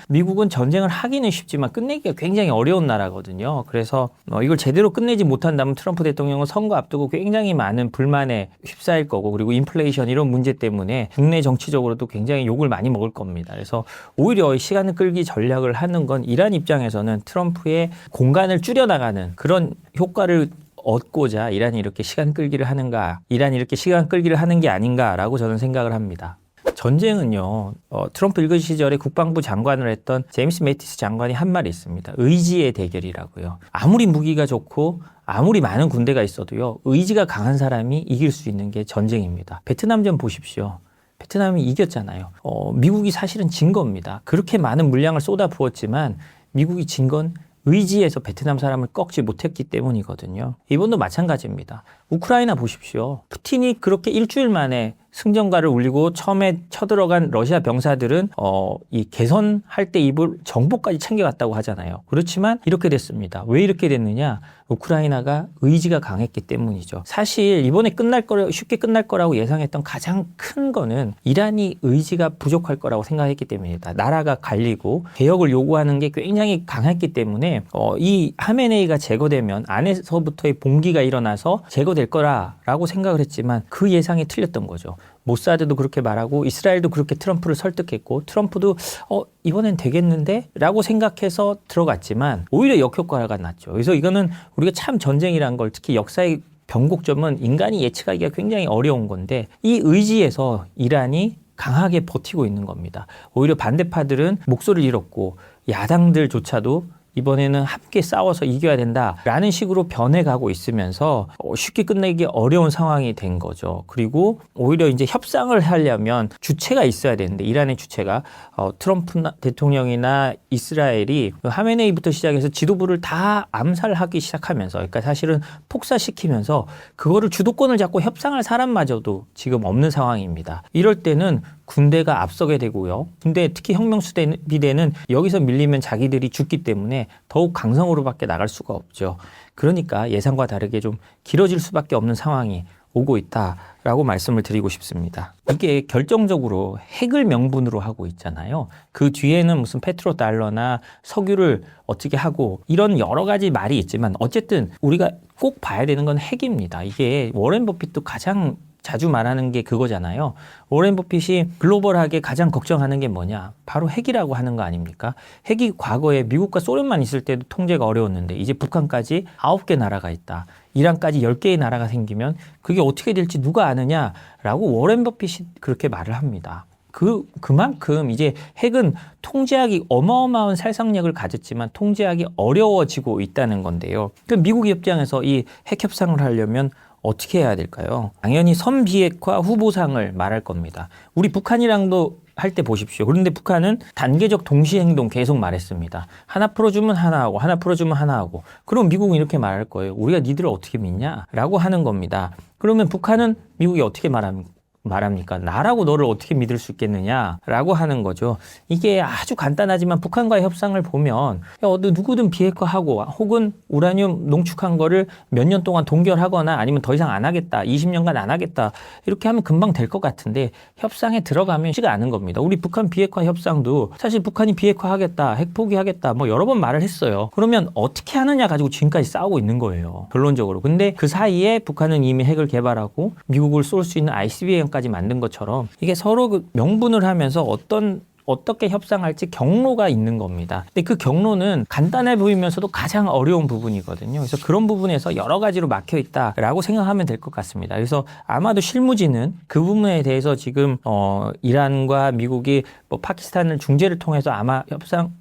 Speaker 2: 미국은 전쟁을 하기는 쉽지만 끝내기가 굉장히 어려운 나라거든요. 그래서 이걸 제대로 끝내지 못한다면 트럼프 대통령은 선거 앞두고 굉장히 많은 불만에 휩싸일 거고 그리고 인플레이션 이런 문제 때문에 국내 정치적으로도 굉장히 욕을 많이 먹을 겁니다. 그래서 오히려 시간을 끌기 전략을 하는 건 이란 입장에서는 트럼프의 공간을 줄여나가는 그런 효과를 얻고자 이란이 이렇게 시간 끌기를 하는 게 아닌가라고 저는 생각을 합니다. 전쟁은요, 트럼프 일군 시절에 국방부 장관을 했던 제임스 매티스 장관이 한 말이 있습니다. 의지의 대결이라고요. 아무리 무기가 좋고 아무리 많은 군대가 있어도요, 의지가 강한 사람이 이길 수 있는 게 전쟁입니다. 베트남전 보십시오. 베트남이 이겼잖아요. 미국이 사실은 진 겁니다. 그렇게 많은 물량을 쏟아 부었지만 미국이 진 건 의지에서 베트남 사람을 꺾지 못했기 때문이거든요. 이번도 마찬가지입니다. 우크라이나 보십시오. 푸틴이 그렇게 일주일 만에 승전가를 울리고 처음에 쳐들어간 러시아 병사들은 이 개선할 때 입을 정보까지 챙겨갔다고 하잖아요. 그렇지만 이렇게 됐습니다. 왜 이렇게 됐느냐? 우크라이나가 의지가 강했기 때문이죠. 사실 이번에 쉽게 끝날 거라고 예상했던 가장 큰 거는 이란이 의지가 부족할 거라고 생각했기 때문입니다. 나라가 갈리고 개혁을 요구하는 게 굉장히 강했기 때문에 이 하메네이가 제거되면 안에서부터의 봉기가 일어나서 제거될 거라고 생각을 했지만 그 예상이 틀렸던 거죠. 모사드도 그렇게 말하고 이스라엘도 그렇게 트럼프를 설득했고 트럼프도 이번엔 되겠는데? 라고 생각해서 들어갔지만 오히려 역효과가 났죠. 그래서 이거는 우리가 참 전쟁이란 걸 특히 역사의 변곡점은 인간이 예측하기가 굉장히 어려운 건데 이 의지에서 이란이 강하게 버티고 있는 겁니다. 오히려 반대파들은 목소리를 잃었고 야당들조차도 이번에는 함께 싸워서 이겨야 된다라는 식으로 변해가고 있으면서 쉽게 끝내기 어려운 상황이 된 거죠. 그리고 오히려 이제 협상을 하려면 주체가 있어야 되는데 이란의 주체가 트럼프 대통령이나 이스라엘이 하메네이부터 시작해서 지도부를 다 암살하기 시작하면서 그러니까 사실은 폭사시키면서 그거를 주도권을 잡고 협상할 사람마저도 지금 없는 상황입니다. 이럴 때는 군대가 앞서게 되고요. 군대 특히 혁명수비대는 여기서 밀리면 자기들이 죽기 때문에 더욱 강성으로밖에 나갈 수가 없죠. 그러니까 예상과 다르게 좀 길어질 수밖에 없는 상황이 오고 있다라고 말씀을 드리고 싶습니다. 이게 결정적으로 핵을 명분으로 하고 있잖아요. 그 뒤에는 무슨 페트로달러나 석유를 어떻게 하고 이런 여러 가지 말이 있지만 어쨌든 우리가 꼭 봐야 되는 건 핵입니다. 이게 워렌 버핏도 가장 자주 말하는 게 그거잖아요. 워렌 버핏이 글로벌하게 가장 걱정하는 게 뭐냐? 바로 핵이라고 하는 거 아닙니까? 핵이 과거에 미국과 소련만 있을 때도 통제가 어려웠는데 이제 북한까지 9개 나라가 있다. 이란까지 10개의 나라가 생기면 그게 어떻게 될지 누가 아느냐라고 워렌 버핏이 그렇게 말을 합니다. 그만큼 이제 핵은 통제하기 어마어마한 살상력을 가졌지만 통제하기 어려워지고 있다는 건데요. 그 미국 입장에서 이 핵 협상을 하려면 어떻게 해야 될까요? 당연히 선비핵화 후보상을 말할 겁니다. 우리 북한이랑도 할 때 보십시오. 그런데 북한은 단계적 동시행동 계속 말했습니다. 하나 풀어주면 하나 하고 하나 풀어주면 하나 하고 그럼 미국은 이렇게 말할 거예요. 우리가 니들을 어떻게 믿냐? 라고 하는 겁니다. 그러면 북한은 미국이 어떻게 말합니까? 나라고 너를 어떻게 믿을 수 있겠느냐라고 하는 거죠. 이게 아주 간단하지만 북한과의 협상을 보면 누구든 비핵화하고 혹은 우라늄 농축한 거를 몇 년 동안 동결하거나 아니면 더 이상 안 하겠다. 20년간 안 하겠다. 이렇게 하면 금방 될 것 같은데 협상에 들어가면 쉽지가 않은 겁니다. 우리 북한 비핵화 협상도 사실 북한이 비핵화하겠다. 핵 포기하겠다. 뭐 여러 번 말을 했어요. 그러면 어떻게 하느냐 가지고 지금까지 싸우고 있는 거예요. 결론적으로. 근데 그 사이에 북한은 이미 핵을 개발하고 미국을 쏠 수 있는 ICBM 까지 만든 것처럼 이게 서로 그 명분을 하면서 어떻게 협상할지 경로가 있는 겁니다. 근데 그 경로는 간단해 보이면서도 가장 어려운 부분이거든요. 그래서 그런 부분에서 여러 가지로 막혀 있다라고 생각하면 될 것 같습니다. 그래서 아마도 실무진은 그 부분에 대해서 지금 이란과 미국이 뭐 파키스탄을 중재를 통해서 아마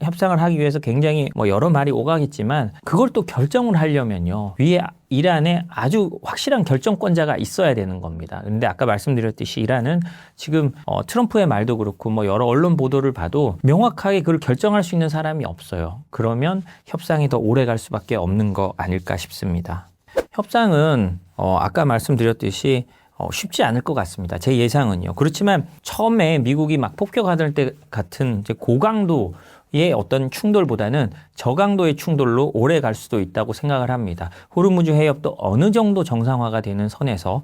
Speaker 2: 협상을 하기 위해서 굉장히 뭐 여러 말이 오가겠지만 그걸 또 결정을 하려면요. 위에 이란에 아주 확실한 결정권자가 있어야 되는 겁니다. 그런데 아까 말씀드렸듯이 이란은 지금 트럼프의 말도 그렇고 뭐 여러 언론 보도를 봐도 명확하게 그걸 결정할 수 있는 사람이 없어요. 그러면 협상이 더 오래 갈 수밖에 없는 거 아닐까 싶습니다. 협상은 아까 말씀드렸듯이 쉽지 않을 것 같습니다. 제 예상은요. 그렇지만 처음에 미국이 막 폭격하던 때 같은 이제 고강도의 어떤 충돌보다는 저강도의 충돌로 오래 갈 수도 있다고 생각을 합니다. 호르무즈 해협도 어느 정도 정상화가 되는 선에서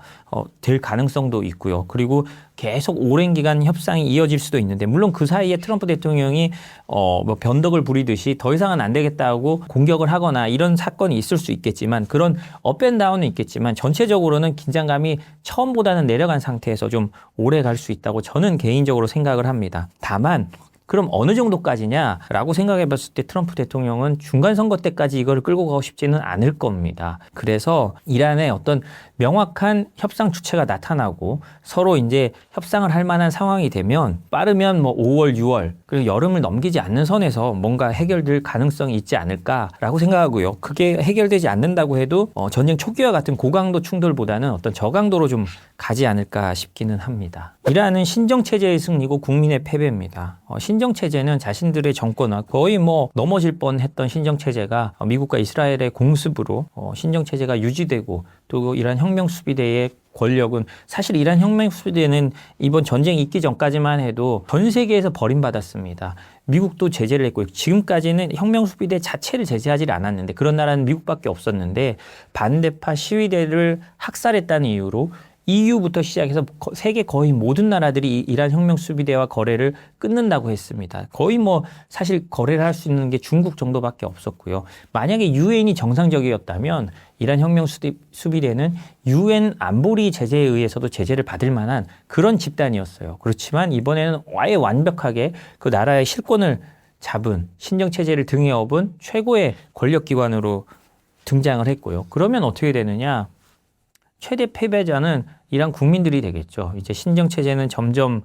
Speaker 2: 될 가능성도 있고요. 그리고 계속 오랜 기간 협상이 이어질 수도 있는데 물론 그 사이에 트럼프 대통령이 뭐 변덕을 부리듯이 더 이상은 안 되겠다고 공격을 하거나 이런 사건이 있을 수 있겠지만 그런 업앤다운은 있겠지만 전체적으로는 긴장감이 처음보다는 내려간 상태에서 좀 오래 갈 수 있다고 저는 개인적으로 생각을 합니다. 다만 그럼 어느 정도까지냐라고 생각해 봤을 때 트럼프 대통령은 중간 선거 때까지 이걸 끌고 가고 싶지는 않을 겁니다. 그래서 이란의 어떤 명확한 협상 주체가 나타나고 서로 이제 협상을 할 만한 상황이 되면 빠르면 뭐 5월, 6월 그리고 여름을 넘기지 않는 선에서 뭔가 해결될 가능성이 있지 않을까라고 생각하고요. 그게 해결되지 않는다고 해도 전쟁 초기와 같은 고강도 충돌보다는 어떤 저강도로 좀 가지 않을까 싶기는 합니다. 이란은 신정체제의 승리고 국민의 패배입니다. 신정체제는 자신들의 정권과 거의 뭐 넘어질 뻔했던 신정체제가 미국과 이스라엘의 공습으로 신정체제가 유지되고 또 이란 혁명수비대의 권력은 사실 이란 혁명수비대는 이번 전쟁이 있기 전까지만 해도 전 세계에서 버림받았습니다. 미국도 제재를 했고 지금까지는 혁명수비대 자체를 제재하지 않았는데 그런 나라는 미국밖에 없었는데 반대파 시위대를 학살했다는 이유로 EU부터 시작해서 세계 거의 모든 나라들이 이란 혁명수비대와 거래를 끊는다고 했습니다. 거의 뭐 사실 거래를 할 수 있는 게 중국 정도밖에 없었고요. 만약에 유엔이 정상적이었다면 이란 혁명수비대는 유엔 안보리 제재에 의해서도 제재를 받을 만한 그런 집단이었어요. 그렇지만 이번에는 아예 완벽하게 그 나라의 실권을 잡은 신정체제를 등에 업은 최고의 권력기관으로 등장을 했고요. 그러면 어떻게 되느냐? 최대 패배자는 이란 국민들이 되겠죠. 이제 신정체제는 점점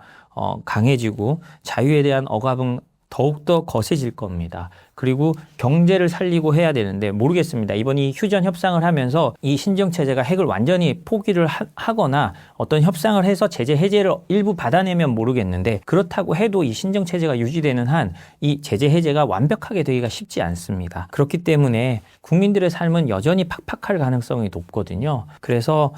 Speaker 2: 강해지고 자유에 대한 억압은 더욱더 거세질 겁니다. 그리고 경제를 살리고 해야 되는데 모르겠습니다. 이번 이 휴전 협상을 하면서 이 신정체제가 핵을 완전히 포기를 하거나 어떤 협상을 해서 제재 해제를 일부 받아내면 모르겠는데 그렇다고 해도 이 신정체제가 유지되는 한 이 제재 해제가 완벽하게 되기가 쉽지 않습니다. 그렇기 때문에 국민들의 삶은 여전히 팍팍할 가능성이 높거든요. 그래서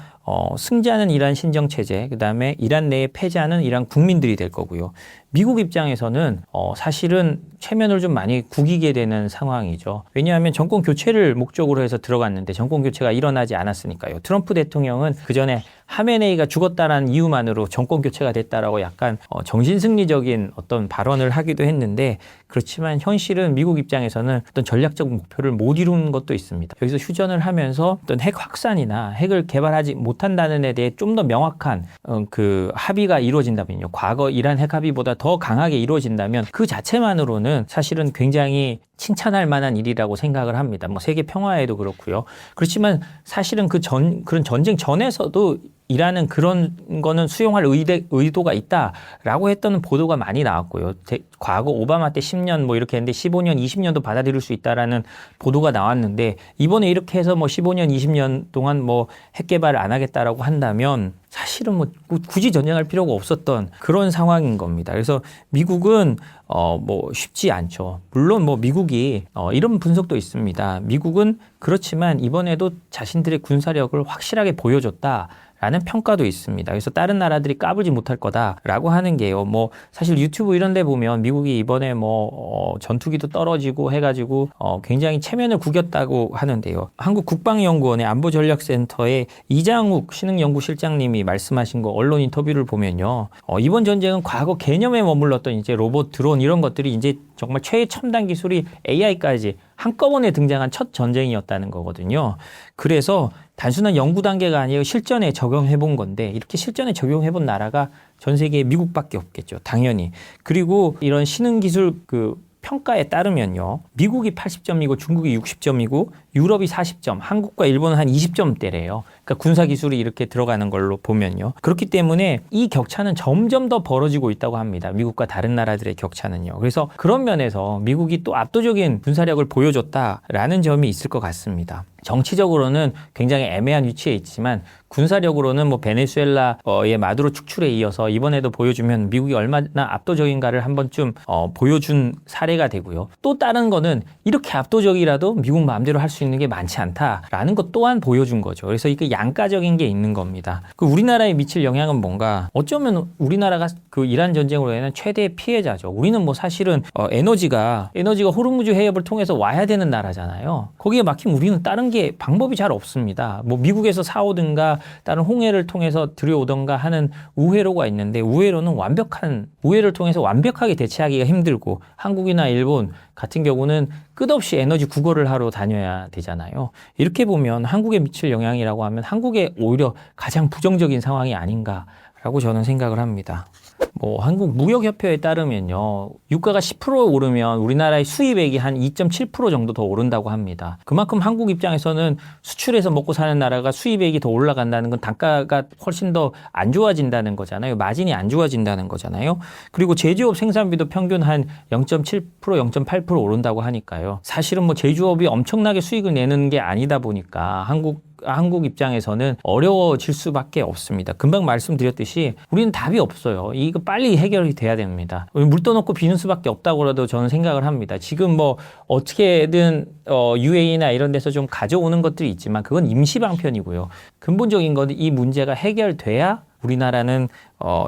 Speaker 2: 승자는 이란 신정체제, 그다음에 이란 내의 패자는 이란 국민들이 될 거고요. 미국 입장에서는 사실은 체면을 좀 많이 구기게 되는 상황이죠. 왜냐하면 정권 교체를 목적으로 해서 들어갔는데 정권 교체가 일어나지 않았으니까요. 트럼프 대통령은 그전에 하메네이가 죽었다라는 이유만으로 정권 교체가 됐다라고 약간 정신승리적인 어떤 발언을 하기도 했는데 그렇지만 현실은 미국 입장에서는 어떤 전략적 목표를 못 이룬 것도 있습니다. 여기서 휴전을 하면서 어떤 핵 확산이나 핵을 개발하지 못한다는 데 대해 좀 더 명확한 그 합의가 이루어진다면요. 과거 이란 핵 합의보다 더 강하게 이루어진다면 그 자체만으로는 사실은 굉장히 칭찬할 만한 일이라고 생각을 합니다. 뭐 세계 평화에도 그렇고요. 그렇지만 사실은 그런 전쟁 전에서도 이란은 그런 거는 수용할 의도가 있다라고 했던 보도가 많이 나왔고요. 과거 오바마 때 10년 뭐 이렇게 했는데 15년, 20년도 받아들일 수 있다라는 보도가 나왔는데 이번에 이렇게 해서 뭐 15년, 20년 동안 뭐 핵 개발을 안 하겠다라고 한다면 사실은 뭐 굳이 전쟁할 필요가 없었던 그런 상황인 겁니다. 그래서 미국은 뭐 쉽지 않죠. 물론 뭐 미국이 이런 분석도 있습니다. 미국은 그렇지만 이번에도 자신들의 군사력을 확실하게 보여줬다. 라는 평가도 있습니다. 그래서 다른 나라들이 까불지 못할 거다라고 하는 게요. 뭐 사실 유튜브 이런 데 보면 미국이 이번에 뭐 전투기도 떨어지고 해가지고 굉장히 체면을 구겼다고 하는데요. 한국국방연구원의 안보전략센터의 이장욱 신흥연구실장님이 말씀하신 거 언론 인터뷰를 보면요. 이번 전쟁은 과거 개념에 머물렀던 이제 로봇, 드론 이런 것들이 이제 정말 최첨단 기술이 AI까지 한꺼번에 등장한 첫 전쟁이었다는 거거든요. 그래서 단순한 연구 단계가 아니고 실전에 적용해 본 건데 이렇게 실전에 적용해 본 나라가 전 세계에 미국밖에 없겠죠. 당연히. 그리고 이런 신흥 기술 평가에 따르면요. 미국이 80점이고 중국이 60점이고 유럽이 40점, 한국과 일본은 한 20점대래요. 그러니까 군사 기술이 이렇게 들어가는 걸로 보면요. 그렇기 때문에 이 격차는 점점 더 벌어지고 있다고 합니다. 미국과 다른 나라들의 격차는요. 그래서 그런 면에서 미국이 또 압도적인 군사력을 보여줬다라는 점이 있을 것 같습니다. 정치적으로는 굉장히 애매한 위치에 있지만 군사력으로는 뭐 베네수엘라의 마두로 축출에 이어서 이번에도 보여주면 미국이 얼마나 압도적인가를 한 번쯤 보여준 사례가 되고요. 또 다른 거는 이렇게 압도적이라도 미국 마음대로 할 수 있는 게 많지 않다라는 것 또한 보여준 거죠. 그래서 이게 양가적인 게 있는 겁니다. 그 우리나라에 미칠 영향은 뭔가 어쩌면 우리나라가 그 이란 전쟁으로 인한 최대의 피해자죠. 우리는 뭐 사실은 에너지가 호르무즈 해협을 통해서 와야 되는 나라잖아요. 거기에 막히면 우리는 다른 게 방법이 잘 없습니다. 뭐 미국에서 사오든가 다른 홍해를 통해서 들여오던가 하는 우회로가 있는데 우회를 통해서 완벽하게 대체하기가 힘들고 한국이나 일본 같은 경우는 끝없이 에너지 구걸을 하러 다녀야 되잖아요. 이렇게 보면 한국에 미칠 영향이라고 하면 한국에 오히려 가장 부정적인 상황이 아닌가라고 저는 생각을 합니다. 뭐 한국무역협회에 따르면요, 유가가 10% 오르면 우리나라의 수입액이 한 2.7% 정도 더 오른다고 합니다. 그만큼 한국 입장에서는 수출해서 먹고 사는 나라가 수입액이 더 올라간다는 건 단가가 훨씬 더 안 좋아진다는 거잖아요. 마진이 안 좋아진다는 거잖아요. 그리고 제조업 생산비도 평균 한 0.7%, 0.8% 오른다고 하니까요. 사실은 뭐 제조업이 엄청나게 수익을 내는 게 아니다 보니까 한국 입장에서는 어려워질 수밖에 없습니다. 금방 말씀드렸듯이 우리는 답이 없어요. 이거 빨리 해결이 돼야 됩니다. 물 떠놓고 비는 수밖에 없다고라도 저는 생각을 합니다. 지금 뭐 어떻게든 UAE나 이런 데서 좀 가져오는 것들이 있지만 그건 임시 방편이고요. 근본적인 건 이 문제가 해결돼야 우리나라는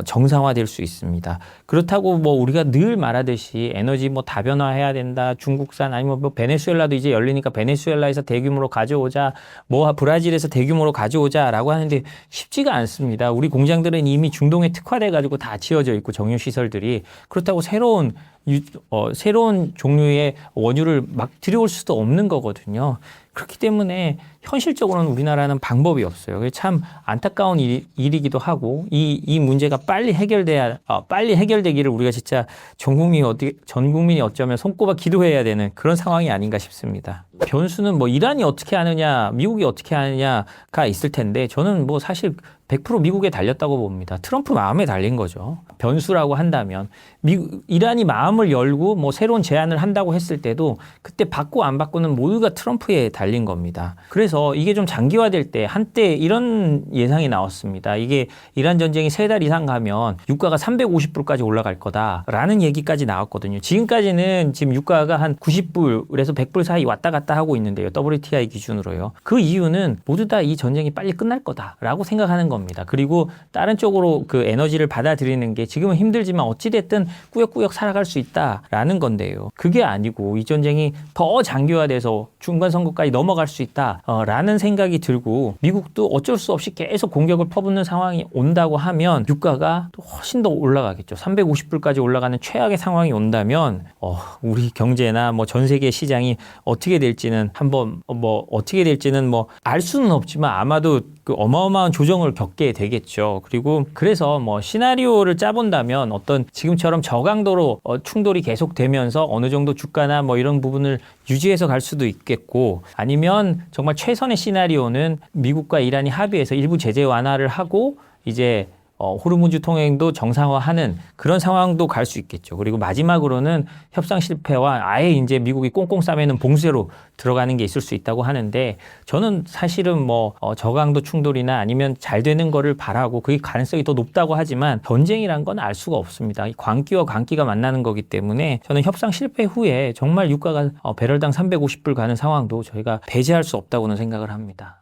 Speaker 2: 정상화될 수 있습니다. 그렇다고 뭐 우리가 늘 말하듯이 에너지 뭐 다변화해야 된다. 중국산 아니면 뭐 베네수엘라도 이제 열리니까 베네수엘라에서 대규모로 가져오자. 뭐 브라질에서 대규모로 가져오자라고 하는데 쉽지가 않습니다. 우리 공장들은 이미 중동에 특화돼 가지고 다 지어져 있고 정유 시설들이 그렇다고 새로운 종류의 원유를 막 들여올 수도 없는 거거든요. 그렇기 때문에 현실적으로는 우리나라는 방법이 없어요. 그게 참 안타까운 일이기도 하고 이 문제가 빨리 해결되기를 우리가 진짜 전 국민이 어쩌면 손꼽아 기도해야 되는 그런 상황이 아닌가 싶습니다. 변수는 뭐 이란이 어떻게 하느냐, 미국이 어떻게 하느냐가 있을 텐데 저는 뭐 사실 100% 미국에 달렸다고 봅니다. 트럼프 마음에 달린 거죠. 변수라고 한다면 이란이 마음을 열고 뭐 새로운 제안을 한다고 했을 때도 그때 받고 안 받고는 모두가 트럼프에 달린 겁니다. 그래서 이게 좀 장기화될 때 한때 이런 예상이 나왔습니다. 이게 이란 전쟁이 3달 이상 가면 유가가 350불까지 올라갈 거다라는 얘기까지 나왔거든요. 지금까지는 지금 유가가 한 90불에서 100불 사이 왔다 갔다 하고 있는데요. WTI 기준으로요. 그 이유는 모두 다 이 전쟁이 빨리 끝날 거다라고 생각하는 겁니다. 그리고 다른 쪽으로 그 에너지를 받아들이는 게 지금은 힘들지만 어찌됐든 꾸역꾸역 살아갈 수 있다라는 건데요. 그게 아니고 이 전쟁이 더 장기화돼서 중간선거까지 넘어갈 수 있다라는 생각이 들고 미국도 어쩔 수 없이 계속 공격을 퍼붓는 상황이 온다고 하면 유가가 또 훨씬 더 올라가겠죠. 350불까지 올라가는 최악의 상황이 온다면 우리 경제나 뭐 전 세계 시장이 어떻게 될지는 알 수는 없지만 아마도 그 어마어마한 조정을 겪게 되겠죠. 그래서 뭐 시나리오를 짜본다면 어떤 지금처럼 저강도로 충돌이 계속되면서 어느 정도 주가나 뭐 이런 부분을 유지해서 갈 수도 있겠고 아니면 정말 최선의 시나리오는 미국과 이란이 합의해서 일부 제재 완화를 하고 이제 호르무즈 통행도 정상화하는 그런 상황도 갈 수 있겠죠. 그리고 마지막으로는 협상 실패와 아예 이제 미국이 꽁꽁 싸매는 봉쇄로 들어가는 게 있을 수 있다고 하는데 저는 사실은 뭐 저강도 충돌이나 아니면 잘 되는 거를 바라고 그게 가능성이 더 높다고 하지만 전쟁이란 건 알 수가 없습니다. 광기와 광기가 만나는 거기 때문에 저는 협상 실패 후에 정말 유가가 배럴당 350불 가는 상황도 저희가 배제할 수 없다고는 생각을 합니다.